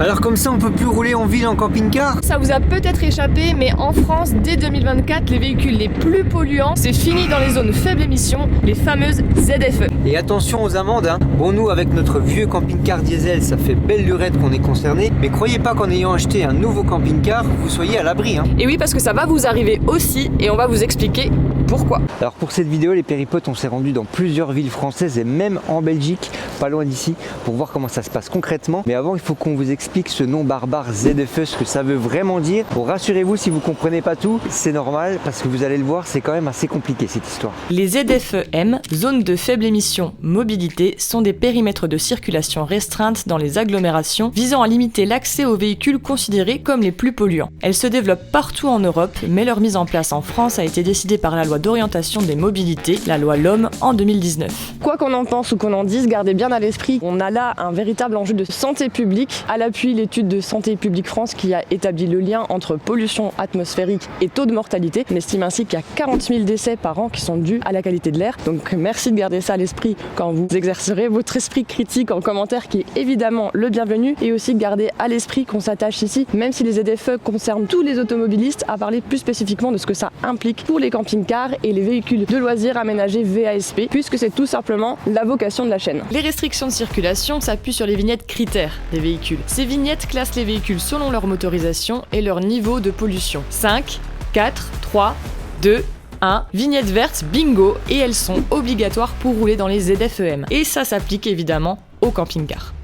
Alors comme ça on peut plus rouler en ville en camping-car? Ça vous a peut-être échappé, mais en France, dès 2024, les véhicules les plus polluants, c'est fini dans les zones faibles émissions, les fameuses ZFE. Et attention aux amendes, hein. Bon, nous avec notre vieux camping-car diesel, ça fait belle lurette qu'on est concerné, mais croyez pas qu'en ayant acheté un nouveau camping-car, vous soyez à l'abri, hein. Et oui, parce que ça va vous arriver aussi, et on va vous expliquer pourquoi. Alors pour cette vidéo, les péripotes, on s'est rendu dans plusieurs villes françaises et même en Belgique, pas loin d'ici, pour voir comment ça se passe concrètement. Mais avant, il faut qu'on vous explique ce nom barbare ZFE, ce que ça veut vraiment dire. Bon, rassurez-vous, si vous comprenez pas tout, c'est normal, parce que vous allez le voir, c'est quand même assez compliqué cette histoire. Les ZFE-M, zones de faible émission mobilité, sont des périmètres de circulation restreintes dans les agglomérations visant à limiter l'accès aux véhicules considérés comme les plus polluants. Elles se développent partout en Europe, mais leur mise en place en France a été décidée par la loi d'orientation des mobilités, la loi LOM, en 2019. Quoi qu'on en pense ou qu'on en dise, gardez bien à l'esprit, on a là un véritable enjeu de santé publique. À l'appui, l'étude de Santé publique France qui a établi le lien entre pollution atmosphérique et taux de mortalité. On estime ainsi qu'il y a 40 000 décès par an qui sont dus à la qualité de l'air. Donc merci de garder ça à l'esprit quand vous exercerez votre esprit critique en commentaire, qui est évidemment le bienvenu, et aussi garder à l'esprit qu'on s'attache ici, même si les ZFE concernent tous les automobilistes, à parler plus spécifiquement de ce que ça implique pour les camping-cars et les véhicules de loisirs aménagés VASP, puisque c'est tout simplement la vocation de la chaîne. Les restrictions de circulation s'appuient sur les vignettes critères des véhicules. Ces vignettes classent les véhicules selon leur motorisation et leur niveau de pollution. 5, 4, 3, 2, 1, vignette verte, bingo, et elles sont obligatoires pour rouler dans les ZFE-M. Et ça s'applique évidemment aux camping-cars.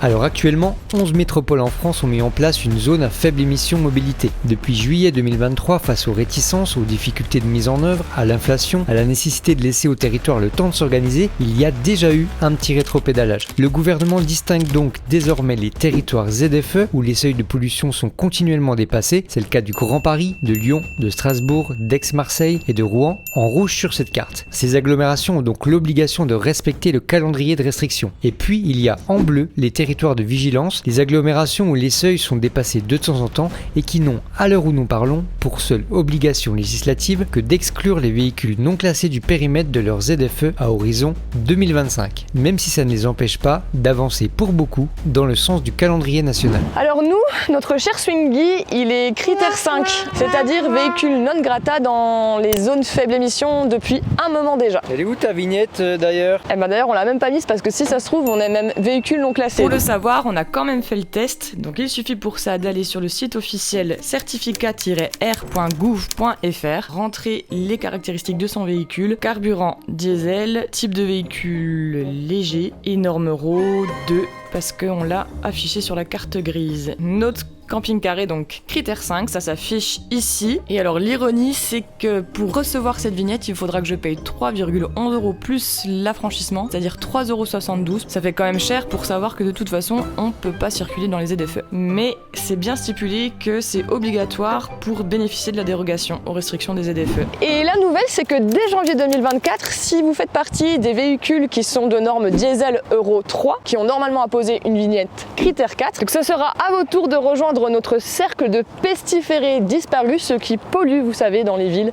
Alors actuellement, 11 métropoles en France ont mis en place une zone à faible émission mobilité. Depuis juillet 2023, face aux réticences, aux difficultés de mise en œuvre, à l'inflation, à la nécessité de laisser au territoire le temps de s'organiser, il y a déjà eu un petit rétropédalage. Le gouvernement distingue donc désormais les territoires ZFE où les seuils de pollution sont continuellement dépassés. C'est le cas du Grand Paris, de Lyon, de Strasbourg, d'Aix-Marseille et de Rouen, en rouge sur cette carte. Ces agglomérations ont donc l'obligation de respecter le calendrier de restriction. Et puis il y a en bleu les territoires de vigilance, les agglomérations où les seuils sont dépassés de temps en temps et qui n'ont, à l'heure où nous parlons, pour seule obligation législative que d'exclure les véhicules non classés du périmètre de leur ZFE à horizon 2025, même si ça ne les empêche pas d'avancer pour beaucoup dans le sens du calendrier national. Alors nous, notre cher Swingy, il est critère 5, c'est-à-dire véhicule non grata dans les zones faible émission depuis un moment déjà. Elle est où ta vignette d'ailleurs? Eh ben d'ailleurs on l'a même pas mise parce que si ça se trouve on est même véhicule non classé. Pour le savoir, on a quand même fait le test, donc il suffit pour ça d'aller sur le site officiel certificat-r.gouv.fr, rentrer les caractéristiques de son véhicule, carburant diesel, type de véhicule léger et norme Euro 2 parce qu'on l'a affiché sur la carte grise. Notre camping-car est donc critère 5, ça s'affiche ici. Et alors l'ironie, c'est que pour recevoir cette vignette, il faudra que je paye 3,11 € plus l'affranchissement, c'est-à-dire 3,72 €. Ça fait quand même cher pour savoir que de toute façon, on peut pas circuler dans les ZFE. Mais c'est bien stipulé que c'est obligatoire pour bénéficier de la dérogation aux restrictions des ZFE. Et la nouvelle, c'est que dès janvier 2024, si vous faites partie des véhicules qui sont de norme diesel Euro 3, qui ont normalement apposé une vignette critère 4, donc ce sera à votre tour de rejoindre notre cercle de pestiférés disparus, ceux qui polluent, vous savez, dans les villes.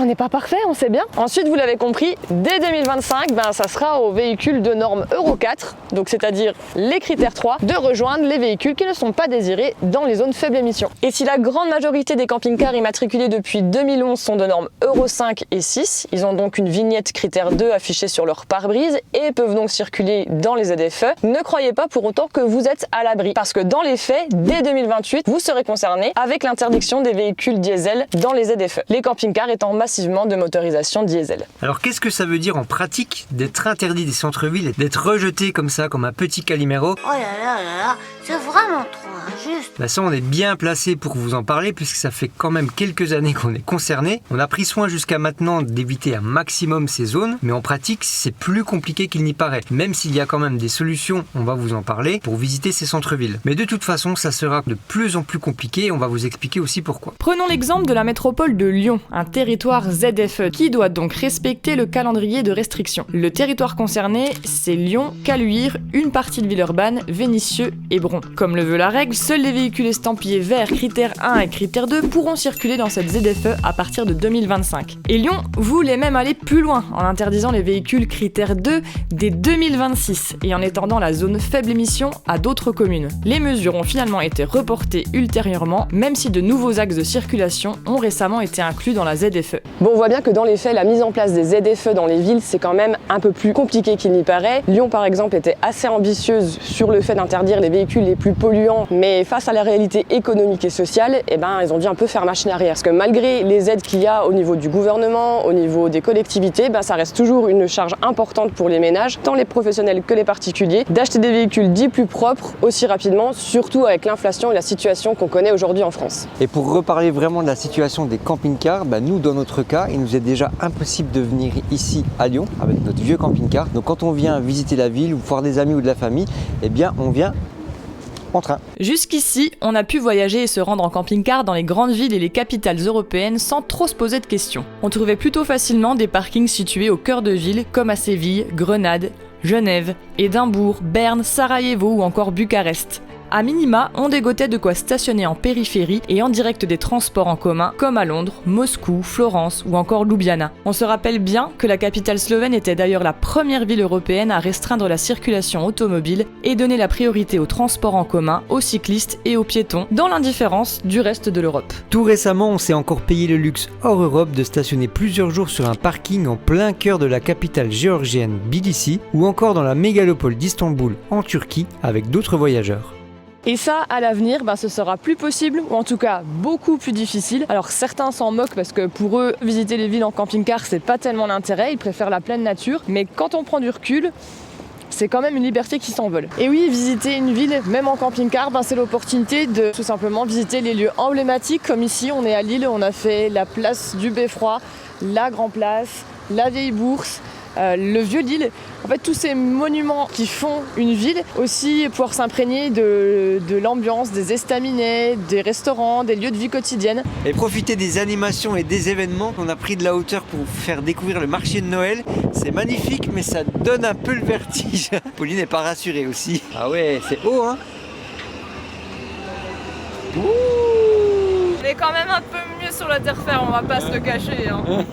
On n'est pas parfait, on sait bien. Ensuite, vous l'avez compris, dès 2025, ça sera aux véhicules de norme Euro 4, donc c'est-à-dire les critères 3, de rejoindre les véhicules qui ne sont pas désirés dans les zones faible émission. Et si la grande majorité des camping-cars immatriculés depuis 2011 sont de normes Euro 5 et 6, ils ont donc une vignette critère 2 affichée sur leur pare-brise et peuvent donc circuler dans les ZFE. Ne croyez pas pour autant que vous êtes à l'abri, parce que dans les faits, dès 2028, vous serez concerné avec l'interdiction des véhicules diesel dans les ZFE. Les camping-cars étant massivement de motorisation diesel. Alors qu'est-ce que ça veut dire en pratique d'être interdit des centres-villes et d'être rejeté comme ça, comme un petit Calimero? Oh là là là là, c'est vraiment trop injuste. Ça, on est bien placé pour vous en parler puisque ça fait quand même quelques années qu'on est concerné. On a pris soin jusqu'à maintenant d'éviter un maximum ces zones, mais en pratique c'est plus compliqué qu'il n'y paraît. Même s'il y a quand même des solutions, on va vous en parler, pour visiter ces centres-villes. Mais de toute façon, ça sera de plus en plus compliqué et on va vous expliquer aussi pourquoi. Prenons l'exemple de la métropole de Lyon, un territoire territoire ZFE, qui doit donc respecter le calendrier de restriction. Le territoire concerné, c'est Lyon, Caluire, une partie de Villeurbanne, Vénissieux et Bron. Comme le veut la règle, seuls les véhicules estampillés vert critère 1 et critère 2 pourront circuler dans cette ZFE à partir de 2025. Et Lyon voulait même aller plus loin en interdisant les véhicules critère 2 dès 2026 et en étendant la zone faible émission à d'autres communes. Les mesures ont finalement été reportées ultérieurement, même si de nouveaux axes de circulation ont récemment été inclus dans la ZFE. Bon, on voit bien que dans les faits, la mise en place des ZFE dans les villes, c'est quand même un peu plus compliqué qu'il n'y paraît. Lyon, par exemple, était assez ambitieuse sur le fait d'interdire les véhicules les plus polluants, mais face à la réalité économique et sociale, ils ont dû un peu faire machine arrière. Parce que malgré les aides qu'il y a au niveau du gouvernement, au niveau des collectivités, ça reste toujours une charge importante pour les ménages, tant les professionnels que les particuliers, d'acheter des véhicules dits plus propres aussi rapidement, surtout avec l'inflation et la situation qu'on connaît aujourd'hui en France. Et pour reparler vraiment de la situation des camping-cars, nous dans notre cas, il nous est déjà impossible de venir ici à Lyon avec notre vieux camping-car. Donc quand on vient visiter la ville ou voir des amis ou de la famille, on vient en train. Jusqu'ici, on a pu voyager et se rendre en camping-car dans les grandes villes et les capitales européennes sans trop se poser de questions. On trouvait plutôt facilement des parkings situés au cœur de ville comme à Séville, Grenade, Genève, Édimbourg, Berne, Sarajevo ou encore Bucarest. À minima, on dégotait de quoi stationner en périphérie et en direct des transports en commun, comme à Londres, Moscou, Florence ou encore Ljubljana. On se rappelle bien que la capitale slovène était d'ailleurs la première ville européenne à restreindre la circulation automobile et donner la priorité aux transports en commun, aux cyclistes et aux piétons, dans l'indifférence du reste de l'Europe. Tout récemment, on s'est encore payé le luxe hors Europe de stationner plusieurs jours sur un parking en plein cœur de la capitale géorgienne Tbilissi ou encore dans la mégalopole d'Istanbul en Turquie avec d'autres voyageurs. Et ça, à l'avenir, ce sera plus possible, ou en tout cas beaucoup plus difficile. Alors certains s'en moquent parce que pour eux, visiter les villes en camping-car, c'est pas tellement l'intérêt, ils préfèrent la pleine nature. Mais quand on prend du recul, c'est quand même une liberté qui s'envole. Et oui, visiter une ville, même en camping-car, c'est l'opportunité de tout simplement visiter les lieux emblématiques. Comme ici, on est à Lille, on a fait la place du Beffroi, la Grand Place, la Vieille Bourse, le vieux Lille, en fait tous ces monuments qui font une ville, aussi pouvoir s'imprégner de l'ambiance, des estaminets, des restaurants, des lieux de vie quotidienne. Et profiter des animations et des événements qu'on a pris de la hauteur pour vous faire découvrir le marché de Noël, c'est magnifique mais ça donne un peu le vertige. Pauline n'est pas rassurée aussi. Ah ouais, c'est haut hein. Ouh. On est quand même un peu mieux sur la terre ferme, on va pas se le cacher hein.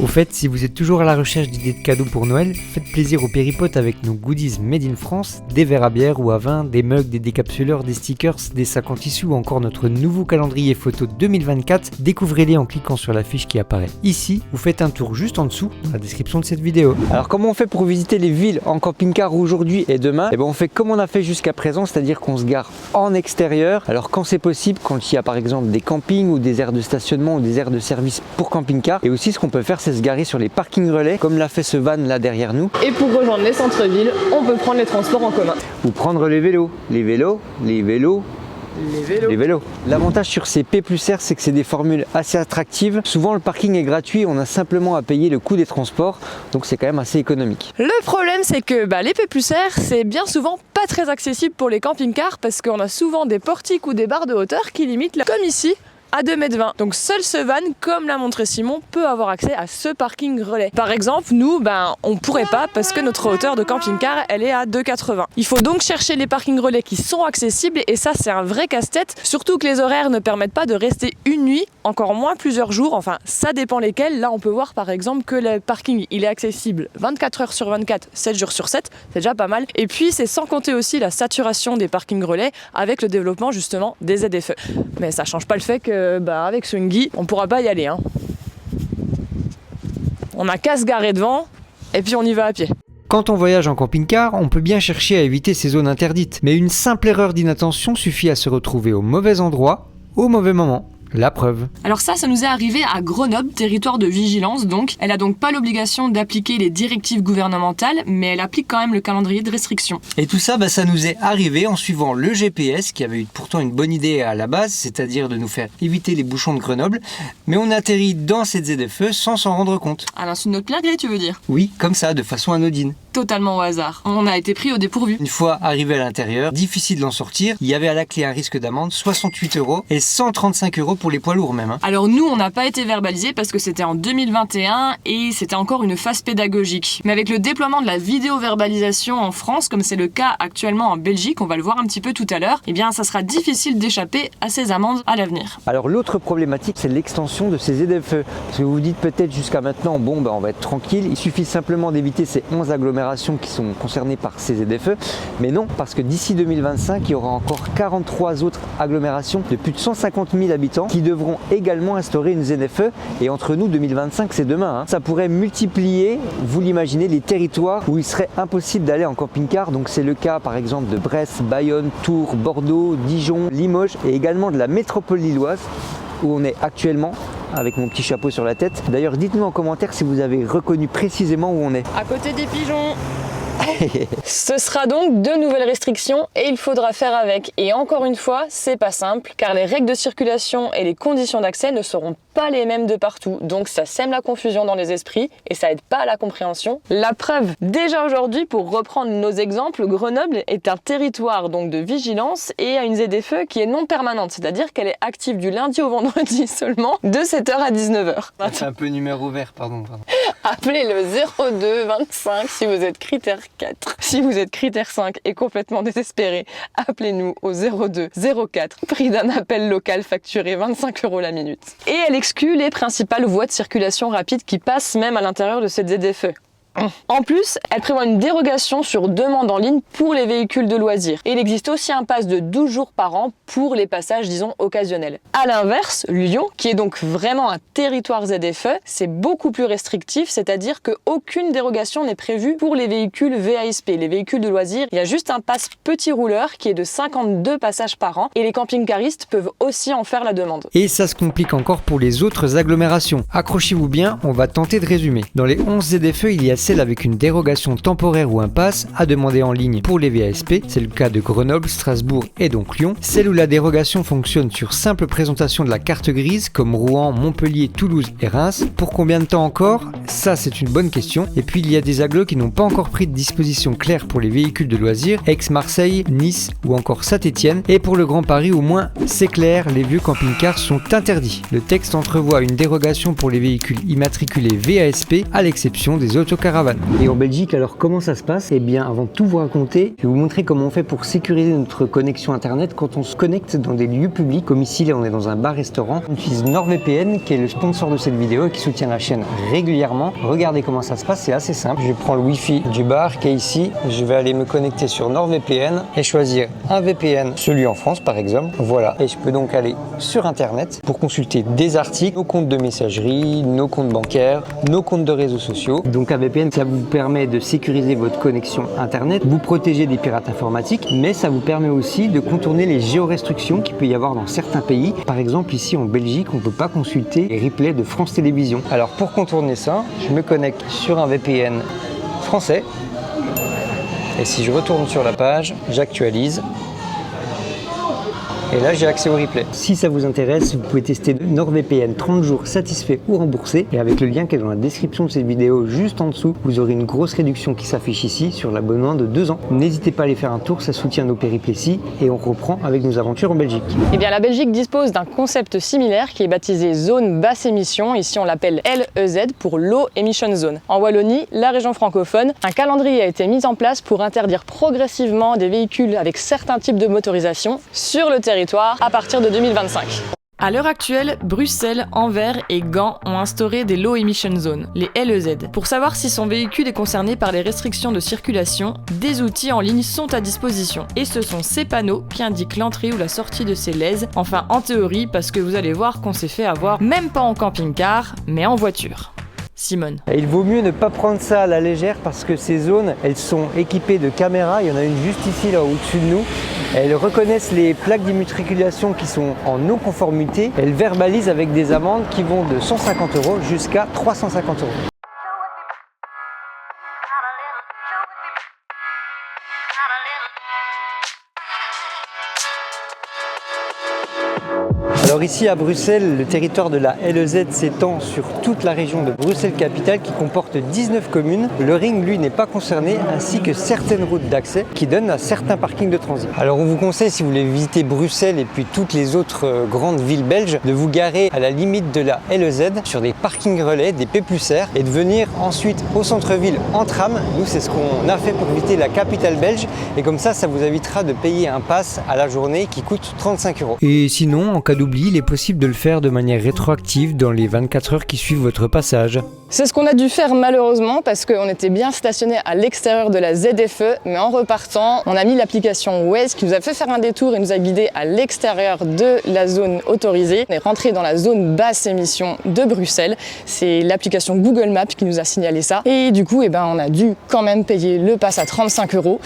Au fait, si vous êtes toujours à la recherche d'idées de cadeaux pour Noël, faites plaisir aux péripotes avec nos goodies made in France, des verres à bière ou à vin, des mugs, des décapsuleurs, des stickers, des sacs en tissu ou encore notre nouveau calendrier photo 2024. Découvrez-les en cliquant sur la fiche qui apparaît ici. Vous faites un tour juste en dessous dans la description de cette vidéo. Alors comment on fait pour visiter les villes en camping-car aujourd'hui et demain? On fait comme on a fait jusqu'à présent, c'est-à-dire qu'on se gare en extérieur. Alors quand c'est possible, quand il y a par exemple des campings ou des aires de stationnement ou des aires de service pour camping-car. Et aussi ce qu'on peut faire, c'est se garer sur les parkings relais comme l'a fait ce van là derrière nous. Et pour rejoindre les centres-villes, on peut prendre les transports en commun. Ou prendre les vélos. L'avantage sur ces P+R, c'est que c'est des formules assez attractives. Souvent le parking est gratuit, on a simplement à payer le coût des transports, donc c'est quand même assez économique. Le problème c'est que les P+R, c'est bien souvent pas très accessible pour les camping-cars parce qu'on a souvent des portiques ou des barres de hauteur qui limitent, comme ici, à 2,20 m. Donc seul ce van, comme l'a montré Simon, peut avoir accès à ce parking relais. Par exemple, nous, on pourrait pas parce que notre hauteur de camping-car, elle est à 2,80 m. Il faut donc chercher les parkings relais qui sont accessibles et ça, c'est un vrai casse-tête. Surtout que les horaires ne permettent pas de rester une nuit, encore moins plusieurs jours. Enfin, ça dépend lesquels. Là, on peut voir par exemple que le parking, il est accessible 24 heures sur 24, 7 jours sur 7. C'est déjà pas mal. Et puis, c'est sans compter aussi la saturation des parkings relais avec le développement justement des ZFE. Mais ça change pas le fait que avec Swingy, on pourra pas y aller. On n'a qu'à se garer devant et puis on y va à pied. Quand on voyage en camping-car, on peut bien chercher à éviter ces zones interdites, mais une simple erreur d'inattention suffit à se retrouver au mauvais endroit, au mauvais moment. La preuve. Alors ça nous est arrivé à Grenoble, territoire de vigilance donc. Elle a donc pas l'obligation d'appliquer les directives gouvernementales, mais elle applique quand même le calendrier de restriction. Et tout ça, ça nous est arrivé en suivant le GPS, qui avait eu pourtant une bonne idée à la base, c'est-à-dire de nous faire éviter les bouchons de Grenoble, mais on atterrit dans cette ZFE sans s'en rendre compte. À l'insu de notre plein gré, tu veux dire? Oui, comme ça, de façon anodine. Totalement au hasard. On a été pris au dépourvu. Une fois arrivé à l'intérieur, difficile d'en sortir, il y avait à la clé un risque d'amende, 68 € et 135 € pour les poids lourds même. Alors nous, on n'a pas été verbalisés parce que c'était en 2021 et c'était encore une phase pédagogique. Mais avec le déploiement de la vidéo-verbalisation en France, comme c'est le cas actuellement en Belgique, on va le voir un petit peu tout à l'heure, eh bien ça sera difficile d'échapper à ces amendes à l'avenir. Alors l'autre problématique, c'est l'extension de ces ZFE. Parce que vous vous dites peut-être jusqu'à maintenant, on va être tranquille, il suffit simplement d'éviter ces 11 agglomérations qui sont concernées par ces ZFE, mais non, parce que d'ici 2025, il y aura encore 43 autres agglomérations de plus de 150 000 habitants qui devront également instaurer une ZFE, et entre nous, 2025, c'est demain. Ça pourrait multiplier, vous l'imaginez, les territoires où il serait impossible d'aller en camping-car. Donc c'est le cas par exemple de Brest, Bayonne, Tours, Bordeaux, Dijon, Limoges, et également de la métropole lilloise, où on est actuellement, avec mon petit chapeau sur la tête. D'ailleurs, dites-nous en commentaire si vous avez reconnu précisément où on est. À côté des pigeons. Ce sera donc de nouvelles restrictions et il faudra faire avec. Et encore une fois, c'est pas simple, car les règles de circulation et les conditions d'accès ne seront pas les mêmes de partout. Donc ça sème la confusion dans les esprits et ça aide pas à la compréhension. La preuve, déjà aujourd'hui, pour reprendre nos exemples, Grenoble est un territoire donc de vigilance et a une ZFE qui est non permanente, c'est-à-dire qu'elle est active du lundi au vendredi seulement, de 7h à 19h. C'est un peu numéro vert, pardon. Appelez le 02 25 si vous êtes critère 4. Si vous êtes critère 5 et complètement désespéré, appelez-nous au 02 04, prix d'un appel local facturé 25 € la minute. Et elle exclut les principales voies de circulation rapide qui passent même à l'intérieur de cette ZFE. En plus, elle prévoit une dérogation sur demande en ligne pour les véhicules de loisirs. Et il existe aussi un pass de 12 jours par an pour les passages, disons, occasionnels. A l'inverse, Lyon, qui est donc vraiment un territoire ZFE, c'est beaucoup plus restrictif, c'est-à-dire qu'aucune dérogation n'est prévue pour les véhicules VASP, les véhicules de loisirs. Il y a juste un pass petit rouleur qui est de 52 passages par an et les camping-caristes peuvent aussi en faire la demande. Et ça se complique encore pour les autres agglomérations. Accrochez-vous bien, on va tenter de résumer. Dans les 11 ZFE, il y a celle avec une dérogation temporaire ou un pass à demander en ligne pour les VASP, c'est le cas de Grenoble, Strasbourg et donc Lyon. Celle où la dérogation fonctionne sur simple présentation de la carte grise comme Rouen, Montpellier, Toulouse et Reims. Pour combien de temps encore? Ça c'est une bonne question. Et puis il y a des agglos qui n'ont pas encore pris de dispositions claires pour les véhicules de loisirs, Aix-Marseille, Nice ou encore Saint-Étienne. Et pour le Grand Paris au moins c'est clair, les vieux camping-cars sont interdits. Le texte entrevoit une dérogation pour les véhicules immatriculés VASP à l'exception des autocaravanes. Et en Belgique, alors comment ça se passe? Eh bien, avant de tout vous raconter, je vais vous montrer comment on fait pour sécuriser notre connexion internet quand on se connecte dans des lieux publics, comme ici, là on est dans un bar-restaurant. On utilise NordVPN, qui est le sponsor de cette vidéo et qui soutient la chaîne régulièrement. Regardez comment ça se passe, c'est assez simple. Je prends le Wi-Fi du bar qui est ici, je vais aller me connecter sur NordVPN et choisir un VPN, celui en France par exemple. Voilà, et je peux donc aller sur internet pour consulter des articles, nos comptes de messagerie, nos comptes bancaires, nos comptes de réseaux sociaux. Donc un VPN, ça vous permet de sécuriser votre connexion internet, vous protéger des pirates informatiques, mais ça vous permet aussi de contourner les géorestrictions qu'il peut y avoir dans certains pays. Par exemple, ici en Belgique, on ne peut pas consulter les replays de France Télévisions. Alors pour contourner ça, je me connecte sur un VPN français et si je retourne sur la page, j'actualise. Et là, j'ai accès au replay. Si ça vous intéresse, vous pouvez tester NordVPN 30 jours satisfait ou remboursé. Et avec le lien qui est dans la description de cette vidéo, juste en dessous, vous aurez une grosse réduction qui s'affiche ici sur l'abonnement de 2 ans. N'hésitez pas à aller faire un tour, ça soutient nos péripéties. Et on reprend avec nos aventures en Belgique. Eh bien, la Belgique dispose d'un concept similaire qui est baptisé zone basse émission. Ici, on l'appelle LEZ pour Low Emission Zone. En Wallonie, la région francophone, un calendrier a été mis en place pour interdire progressivement des véhicules avec certains types de motorisation sur le territoire à partir de 2025. À l'heure actuelle, Bruxelles, Anvers et Gand ont instauré des Low Emission Zones, les LEZ. Pour savoir si son véhicule est concerné par les restrictions de circulation, des outils en ligne sont à disposition. Et ce sont ces panneaux qui indiquent l'entrée ou la sortie de ces LEZ, enfin en théorie, parce que vous allez voir qu'on s'est fait avoir même pas en camping-car, mais en voiture. Simone. Et il vaut mieux ne pas prendre ça à la légère parce que ces zones, elles sont équipées de caméras. Il y en a une juste ici, là, au-dessus de nous. Elles reconnaissent les plaques d'immatriculation qui sont en non-conformité. Elles verbalisent avec des amendes qui vont de 150 € jusqu'à 350 €. Alors ici à Bruxelles, le territoire de la LEZ s'étend sur toute la région de Bruxelles-Capitale qui comporte 19 communes. Le ring, lui, n'est pas concerné, ainsi que certaines routes d'accès qui donnent à certains parkings de transit. Alors on vous conseille, si vous voulez visiter Bruxelles et puis toutes les autres grandes villes belges, de vous garer à la limite de la LEZ sur des parkings relais, des P+R, et de venir ensuite au centre-ville en tram. Nous, c'est ce qu'on a fait pour visiter la capitale belge, et comme ça vous évitera de payer un pass à la journée qui coûte 35 €. Et sinon, en cas d'oubli, il est possible de le faire de manière rétroactive dans les 24 heures qui suivent votre passage. C'est ce qu'on a dû faire malheureusement parce qu'on était bien stationné à l'extérieur de la ZFE, mais en repartant, on a mis l'application Waze qui nous a fait faire un détour et nous a guidés à l'extérieur de la zone autorisée. On est rentré dans la zone basse émission de Bruxelles. C'est l'application Google Maps qui nous a signalé ça. Et du coup, on a dû quand même payer le pass à 35 €.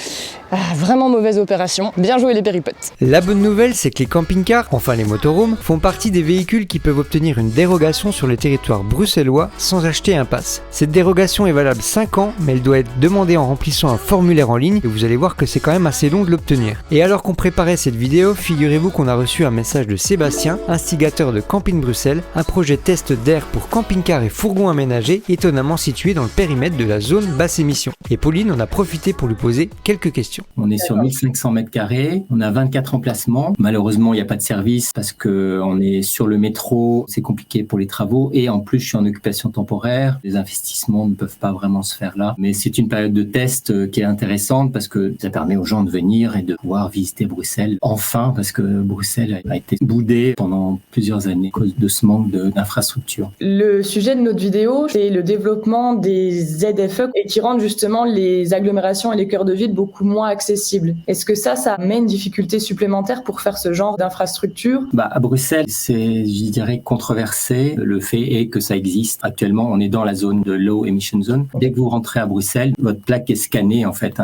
Vraiment mauvaise opération. Bien joué les péripotes. La bonne nouvelle, c'est que les camping-cars, enfin les motorhomes, font partie des véhicules qui peuvent obtenir une dérogation sur le territoire bruxellois sans acheter un pass. Cette dérogation est valable 5 ans, mais elle doit être demandée en remplissant un formulaire en ligne et vous allez voir que c'est quand même assez long de l'obtenir. Et alors qu'on préparait cette vidéo, figurez-vous qu'on a reçu un message de Sébastien, instigateur de Camping Bruxelles, un projet test d'air pour camping-car et fourgons aménagés, étonnamment situé dans le périmètre de la zone basse émission. Et Pauline en a profité pour lui poser quelques questions. On est sur 1500 mètres carrés, on a 24 emplacements. Malheureusement, il n'y a pas de service parce qu'on est sur le métro, c'est compliqué pour les travaux et en plus, je suis en occupation temporaire. Les investissements ne peuvent pas vraiment se faire là. Mais c'est une période de test qui est intéressante parce que ça permet aux gens de venir et de pouvoir visiter Bruxelles. Enfin, parce que Bruxelles a été boudée pendant plusieurs années à cause de ce manque d'infrastructures. Le sujet de notre vidéo, c'est le développement des ZFE et qui rendent justement les agglomérations et les cœurs de ville beaucoup moins accessibles. Est-ce que ça met une difficulté supplémentaire pour faire ce genre d'infrastructure ? À Bruxelles, c'est, je dirais, controversé. Le fait est que ça existe. Actuellement, on est dans la zone de low emission zone. Dès que vous rentrez à Bruxelles, votre plaque est scannée, en fait,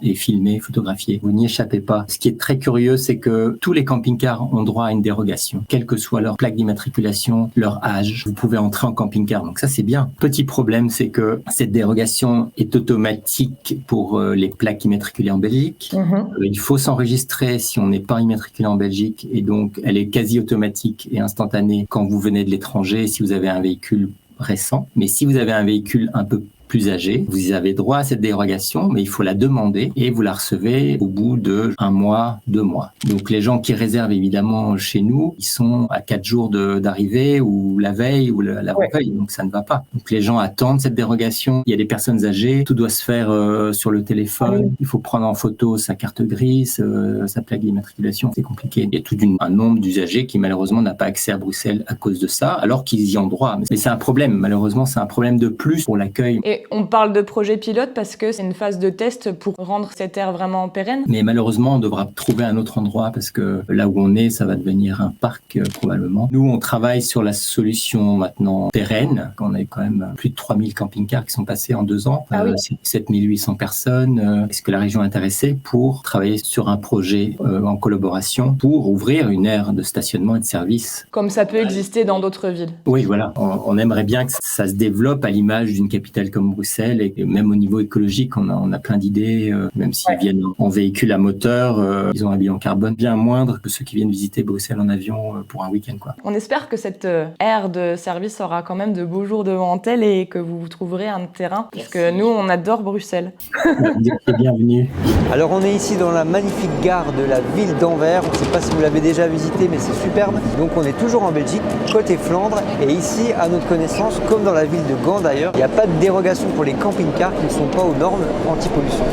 est filmée, photographiée. Vous n'y échappez pas. Ce qui est très curieux, c'est que tous les camping-cars ont droit à une dérogation, quelle que soit leur plaque d'immatriculation, leur âge. Vous pouvez entrer en camping-car. Donc ça, c'est bien. Petit problème, c'est que cette dérogation est automatique pour les plaques immatriculées en Belgique. Il faut s'enregistrer si on n'est pas immatriculé en Belgique et donc elle est quasi automatique et instantanée quand vous venez de l'étranger si vous avez un véhicule récent. Mais si vous avez un véhicule un peu plus âgé, vous avez droit à cette dérogation, mais il faut la demander et vous la recevez au bout de 1 mois, 2 mois. Donc les gens qui réservent évidemment chez nous, ils sont à 4 jours d'arrivée ou la veille ou l'avant-veille, donc ça ne va pas. Donc les gens attendent cette dérogation. Il y a des personnes âgées, tout doit se faire sur le téléphone. Il faut prendre en photo sa carte grise, sa plaque d'immatriculation. C'est compliqué. Il y a tout un nombre d'usagers qui malheureusement n'a pas accès à Bruxelles à cause de ça, alors qu'ils y ont droit. Mais c'est un problème. Malheureusement, c'est un problème de plus pour l'accueil. Et on parle de projet pilote parce que c'est une phase de test pour rendre cette aire vraiment pérenne. Mais malheureusement, on devra trouver un autre endroit parce que là où on est, ça va devenir un parc probablement. Nous, on travaille sur la solution maintenant pérenne. On a quand même plus de 3000 camping-cars qui sont passés en 2 ans. 7800 personnes. Est-ce que la région est intéressée pour travailler sur un projet en collaboration pour ouvrir une aire de stationnement et de service? Comme ça peut exister dans d'autres villes. Oui, voilà. On aimerait bien que ça se développe à l'image d'une capitale comme Bruxelles et même au niveau écologique, on a plein d'idées, même s'ils viennent en véhicule à moteur, ils ont un bilan carbone bien moindre que ceux qui viennent visiter Bruxelles en avion pour un week-end, quoi. On espère que cette aire de service aura quand même de beaux jours devant elle et que vous trouverez un terrain, parce que nous, on adore Bruxelles. Vous êtes bienvenus. Alors on est ici dans la magnifique gare de la ville d'Anvers. On ne sait pas si vous l'avez déjà visité, mais c'est superbe. Donc on est toujours en Belgique, côté Flandre, et ici, à notre connaissance, comme dans la ville de Gand d'ailleurs, il n'y a pas de dérogation pour les camping-cars qui ne sont pas aux normes anti-pollution.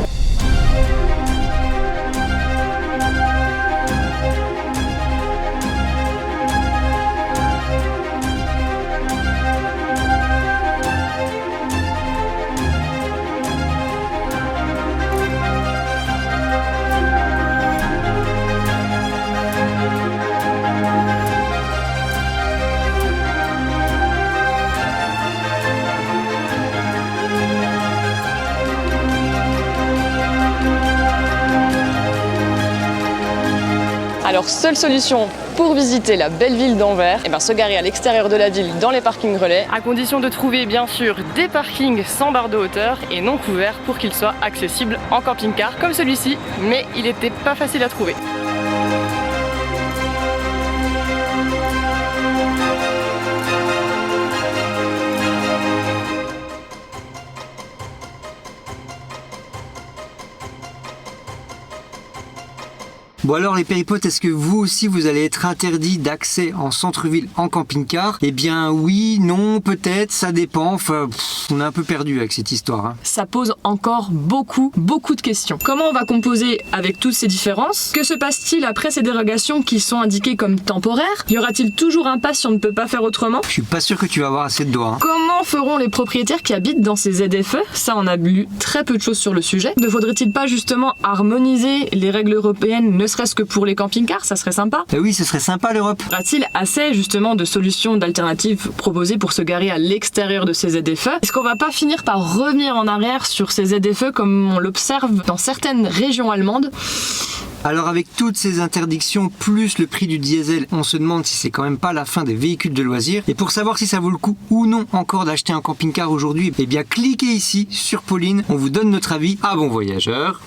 Alors seule solution pour visiter la belle ville d'Anvers, se garer à l'extérieur de la ville dans les parkings relais, À condition de trouver bien sûr des parkings sans barre de hauteur et non couverts pour qu'ils soient accessibles en camping-car comme celui-ci, mais il n'était pas facile à trouver. Bon alors les péripotes, est-ce que vous aussi vous allez être interdit d'accès en centre-ville en camping-car? Eh bien oui, non, peut-être, ça dépend, enfin on est un peu perdu avec cette histoire. ça pose encore beaucoup de questions. Comment on va composer avec toutes ces différences? Que se passe-t-il après ces dérogations qui sont indiquées comme temporaires? Y aura-t-il toujours un pass si on ne peut pas faire autrement? Je suis pas sûr que tu vas avoir assez de doigts. Comment feront les propriétaires qui habitent dans ces ZFE? Ça, on a lu très peu de choses sur le sujet. Ne faudrait-il pas justement harmoniser les règles européennes, ne serait-ce que pour les camping-cars? Ça serait sympa. Eh oui, ce serait sympa l'Europe. Y aura-t-il assez justement de solutions, d'alternatives proposées pour se garer à l'extérieur de ces ZFE? Est-ce qu'on va pas finir par revenir en arrière sur ces ZFE comme on l'observe dans certaines régions allemandes? Alors avec toutes ces interdictions plus le prix du diesel, on se demande si c'est quand même pas la fin des véhicules de loisirs. Et pour savoir si ça vaut le coup ou non encore d'acheter un camping-car aujourd'hui, eh bien cliquez ici sur Pauline, on vous donne notre avis. Ah bon voyageur.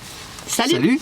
Salut.